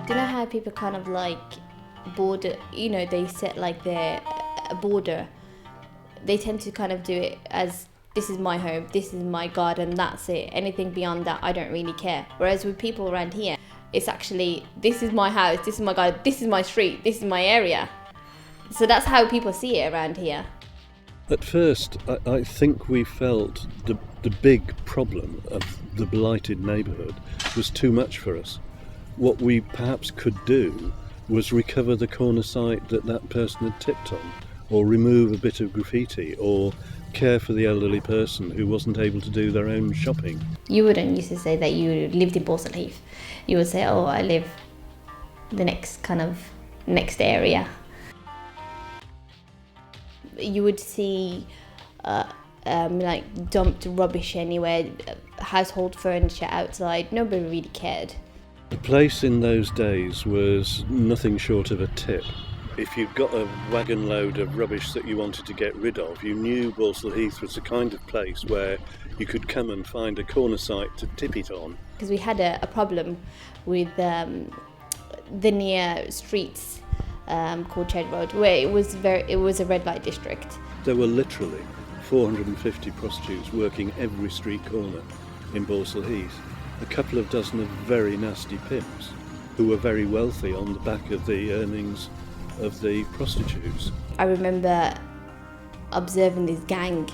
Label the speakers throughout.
Speaker 1: Do you know how people kind of like border, they set like their border. They tend to kind of do it as, this is my home, this is my garden, that's it. Anything beyond that, I don't really care. Whereas with people around here, it's actually, this is my house, this is my garden, this is my street, this is my area. So that's how people see it around here.
Speaker 2: At first, I think we felt the big problem of the blighted neighbourhood was too much for us. What we perhaps could do was recover the corner site that person had tipped on, or remove a bit of graffiti, or care for the elderly person who wasn't able to do their own shopping.
Speaker 1: You wouldn't used to say that you lived in Balsall Heath. You would say, oh, I live the next area. You would see like dumped rubbish anywhere, household furniture outside. Nobody really cared.
Speaker 2: The place in those days was nothing short of a tip. If you'd got a wagon load of rubbish that you wanted to get rid of, you knew Balsall Heath was the kind of place where you could come and find a corner site to tip it on.
Speaker 1: Because we had a problem with the near streets called Ched Road, where it was a red light district.
Speaker 2: There were literally 450 prostitutes working every street corner in Balsall Heath. A couple of dozen of very nasty pimps who were very wealthy on the back of the earnings of the prostitutes.
Speaker 1: I remember observing this gang,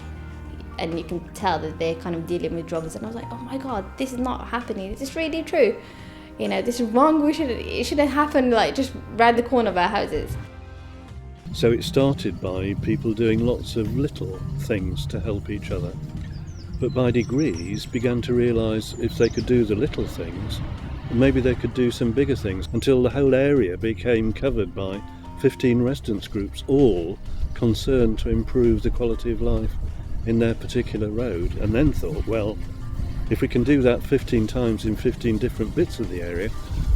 Speaker 1: and you can tell that they're kind of dealing with drugs, and I was like, oh my god, this is not happening. Is this really true? This is wrong. It shouldn't happen like just round the corner of our houses.
Speaker 2: So it started by people doing lots of little things to help each other, but by degrees began to realise if they could do the little things, maybe they could do some bigger things, until the whole area became covered by 15 residents groups, all concerned to improve the quality of life in their particular road, and then thought, well, if we can do that 15 times in 15 different bits of the area,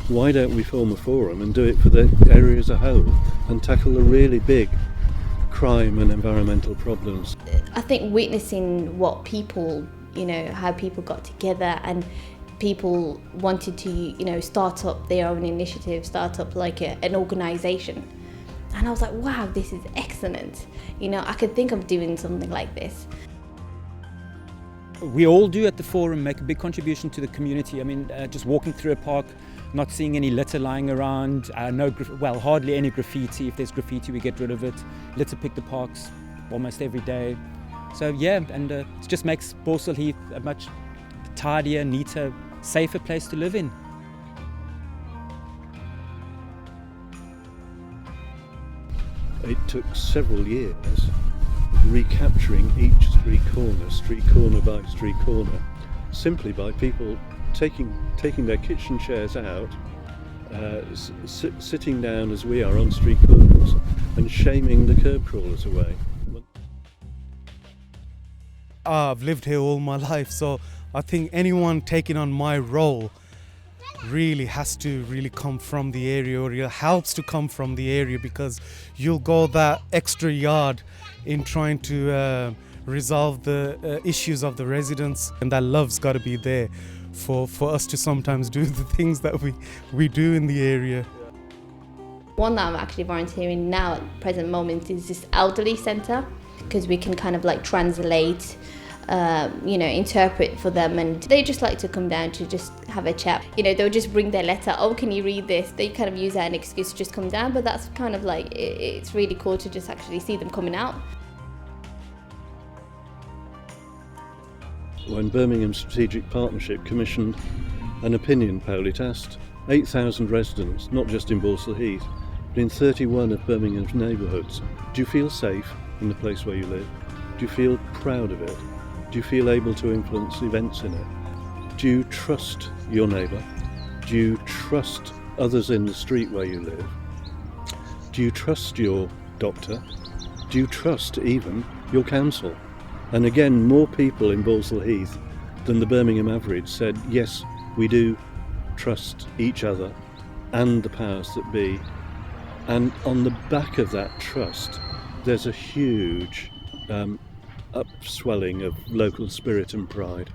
Speaker 2: why don't we form a forum and do it for the area as a whole and tackle the really big crime and environmental problems?
Speaker 1: I think witnessing what people, how people got together, and people wanted to, start up their own initiative, start up like an organisation. And I was like, wow, this is excellent. I could think of doing something like this.
Speaker 3: We all do at the forum make a big contribution to the community. I mean, just walking through a park, not seeing any litter lying around, hardly any graffiti. If there's graffiti, we get rid of it. Litter pick the parks almost every day. So yeah, and it just makes Balsall Heath a much tidier, neater, safer place to live in.
Speaker 2: It took several years recapturing each street corner by street corner, simply by people taking their kitchen chairs out, sitting down as we are on street corners, and shaming the curb crawlers away.
Speaker 4: I've lived here all my life, so I think anyone taking on my role really has to really come from the area, or it helps to come from the area, because you'll go that extra yard in trying to resolve the issues of the residents, and that love's got to be there for us to sometimes do the things that we do in the area.
Speaker 1: One that I'm actually volunteering now at the present moment is this elderly centre, because we can kind of like translate, interpret for them, and they just like to come down to just have a chat. They'll just bring their letter, oh, can you read this? They kind of use that as an excuse to just come down, but that's kind of like, it's really cool to just actually see them coming out.
Speaker 2: When Birmingham Strategic Partnership commissioned an opinion poll, it asked 8,000 residents, not just in Balsall Heath, but in 31 of Birmingham's neighbourhoods, do you feel safe in the place where you live? Do you feel proud of it? Do you feel able to influence events in it? Do you trust your neighbour? Do you trust others in the street where you live? Do you trust your doctor? Do you trust even your council? And again, more people in Balsall Heath than the Birmingham average said, yes, we do trust each other and the powers that be. And on the back of that trust, there's a huge upswelling of local spirit and pride.